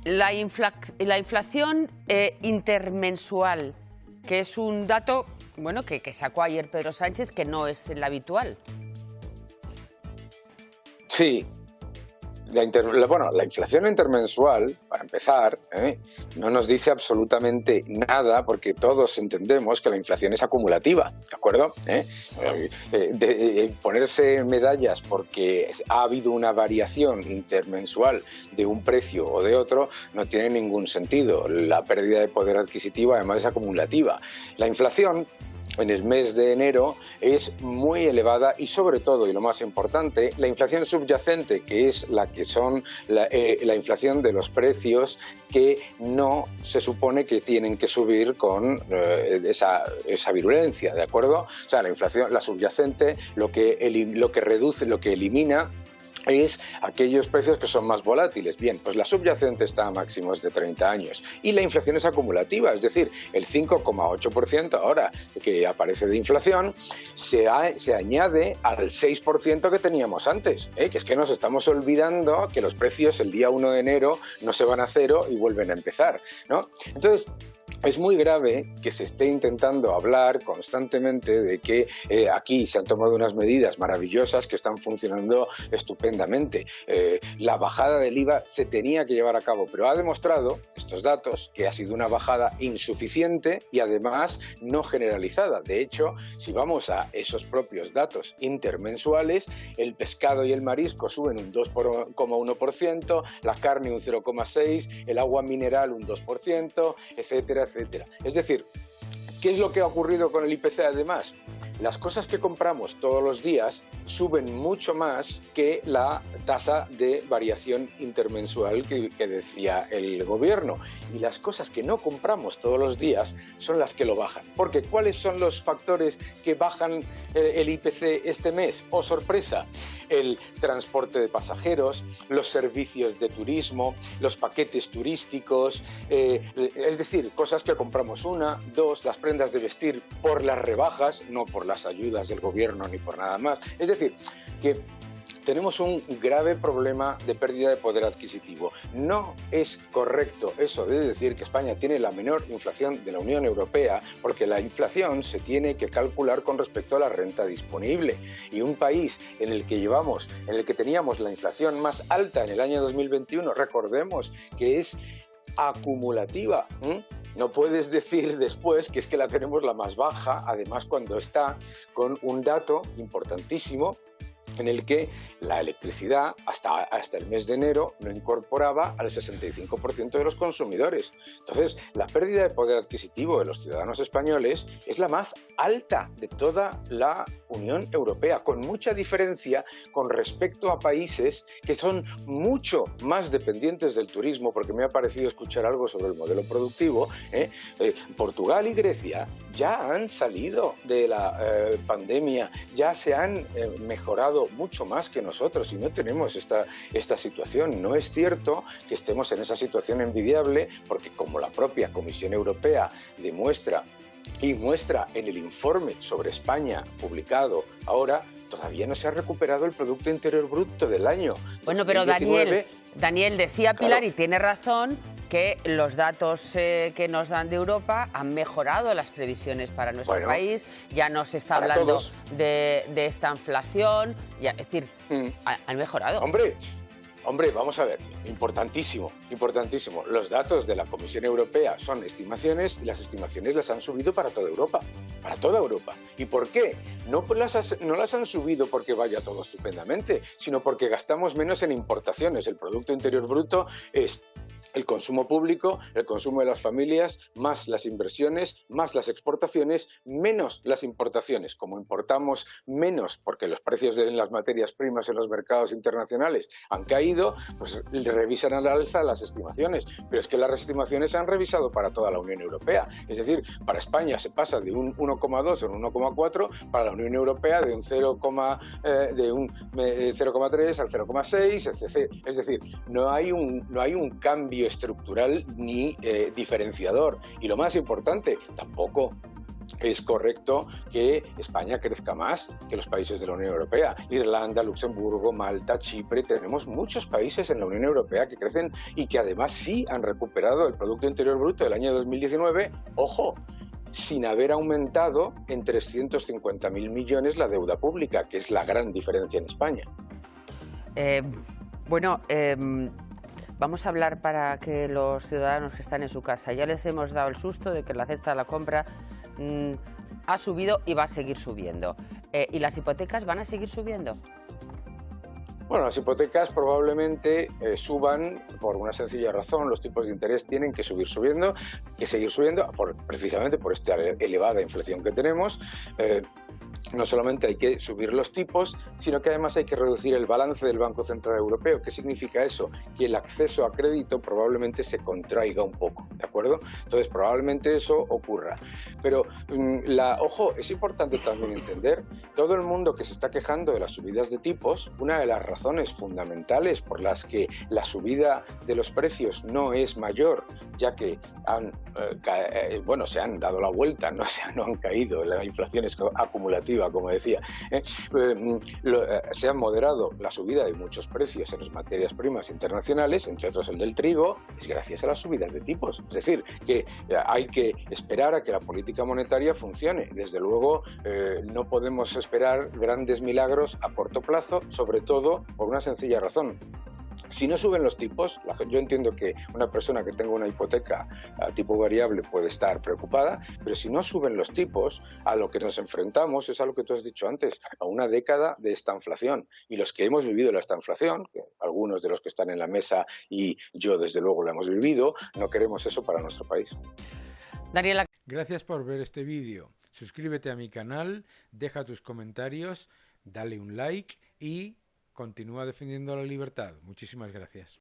la inflación intermensual, que es un dato bueno, que sacó ayer Pedro Sánchez, que no es el habitual. Sí. La inflación intermensual, para empezar, no nos dice absolutamente nada porque todos entendemos que la inflación es acumulativa, ¿de acuerdo? Ponerse medallas porque ha habido una variación intermensual de un precio o de otro no tiene ningún sentido. La pérdida de poder adquisitivo además es acumulativa. La inflación en el mes de enero es muy elevada y sobre todo, y lo más importante, la inflación subyacente, que es la que son la inflación de los precios que no se supone que tienen que subir con esa virulencia, ¿de acuerdo? O sea, la inflación, la subyacente, lo que reduce, lo que elimina es aquellos precios que son más volátiles. Bien, pues la subyacente está a máximos de 30 años y la inflación es acumulativa, es decir, el 5,8% ahora que aparece de inflación se añade al 6% que teníamos antes, que es que nos estamos olvidando que los precios el día 1 de enero no se van a cero y vuelven a empezar, ¿no? Entonces, es muy grave que se esté intentando hablar constantemente de que aquí se han tomado unas medidas maravillosas que están funcionando estupendamente. La bajada del IVA se tenía que llevar a cabo, pero ha demostrado estos datos que ha sido una bajada insuficiente y además no generalizada. De hecho, si vamos a esos propios datos intermensuales, el pescado y el marisco suben un 2,1%, la carne un 0,6%, el agua mineral un 2%, etcétera, etcétera. Es decir, ¿qué es lo que ha ocurrido con el IPC además? Las cosas que compramos todos los días suben mucho más que la tasa de variación intermensual que decía el gobierno. Y las cosas que no compramos todos los días son las que lo bajan. Porque ¿cuáles son los factores que bajan el IPC este mes? ¡Oh, sorpresa! El transporte de pasajeros, los servicios de turismo, los paquetes turísticos, es decir, cosas que compramos una, dos, las prendas de vestir por las rebajas, no por las ayudas del gobierno ni por nada más. Es decir, que tenemos un grave problema de pérdida de poder adquisitivo. No es correcto eso de decir que España tiene la menor inflación de la Unión Europea, porque la inflación se tiene que calcular con respecto a la renta disponible. Y un país en el que teníamos la inflación más alta en el año 2021, recordemos que es acumulativa. No puedes decir después que es que la tenemos la más baja, además cuando está con un dato importantísimo en el que la electricidad hasta el mes de enero no incorporaba al 65% de los consumidores. Entonces, la pérdida de poder adquisitivo de los ciudadanos españoles es la más alta de toda la Unión Europea, con mucha diferencia con respecto a países que son mucho más dependientes del turismo, porque me ha parecido escuchar algo sobre el modelo productivo. Portugal y Grecia ya han salido de la pandemia, ya se han mejorado mucho más que nosotros y no tenemos esta situación. No es cierto que estemos en esa situación envidiable, porque como la propia Comisión Europea demuestra y muestra en el informe sobre España publicado ahora, todavía no se ha recuperado el Producto Interior Bruto del año 2019. Bueno, pero Daniel decía Pilar, y tiene razón, que los datos que nos dan de Europa han mejorado las previsiones para nuestro país, ya no se está hablando de esta inflación, es decir, han mejorado. Hombre, vamos a ver, importantísimo. Los datos de la Comisión Europea son estimaciones y las estimaciones las han subido para toda Europa. ¿Y por qué? No las han subido porque vaya todo estupendamente, sino porque gastamos menos en importaciones. El Producto Interior Bruto es el consumo público, el consumo de las familias, más las inversiones, más las exportaciones, menos las importaciones. Como importamos menos porque los precios de las materias primas en los mercados internacionales han caído, pues revisan al alza las estimaciones. Pero es que las estimaciones se han revisado para toda la Unión Europea. Es decir, para España se pasa de un 1,2 a un 1,4, para la Unión Europea de un 0,3 al 0,6, es decir, no hay un cambio estructural ni diferenciador. Y lo más importante, tampoco es correcto que España crezca más que los países de la Unión Europea. Irlanda, Luxemburgo, Malta, Chipre, tenemos muchos países en la Unión Europea que crecen y que además sí han recuperado el Producto Interior Bruto del año 2019, ojo, sin haber aumentado en 350.000 millones la deuda pública, que es la gran diferencia en España. Vamos a hablar para que los ciudadanos que están en su casa, ya les hemos dado el susto de que la cesta de la compra ha subido y va a seguir subiendo. ¿Y las hipotecas van a seguir subiendo? Bueno, las hipotecas probablemente suban por una sencilla razón. Los tipos de interés tienen que seguir subiendo precisamente por esta elevada inflación que tenemos. No solamente hay que subir los tipos, sino que además hay que reducir el balance del Banco Central Europeo. ¿Qué significa eso? Que el acceso a crédito probablemente se contraiga un poco, ¿de acuerdo? Entonces, probablemente eso ocurra. Pero, ojo, es importante también entender, todo el mundo que se está quejando de las subidas de tipos, una de las razones fundamentales por las que la subida de los precios no es mayor, ya que se han dado la vuelta, no han caído, la inflación es acumulativa, como decía, se ha moderado la subida de muchos precios en las materias primas internacionales, entre otros el del trigo, es gracias a las subidas de tipos. Es decir, que hay que esperar a que la política monetaria funcione. Desde luego, no podemos esperar grandes milagros a corto plazo, sobre todo por una sencilla razón. Si no suben los tipos, yo entiendo que una persona que tenga una hipoteca a tipo variable puede estar preocupada, pero si no suben los tipos, a lo que nos enfrentamos es a lo que tú has dicho antes, a una década de estanflación. Y los que hemos vivido la estanflación, que algunos de los que están en la mesa y yo desde luego la hemos vivido, no queremos eso para nuestro país. Daniela. Gracias por ver este vídeo. Suscríbete a mi canal, deja tus comentarios, dale un like y continúa defendiendo la libertad. Muchísimas gracias.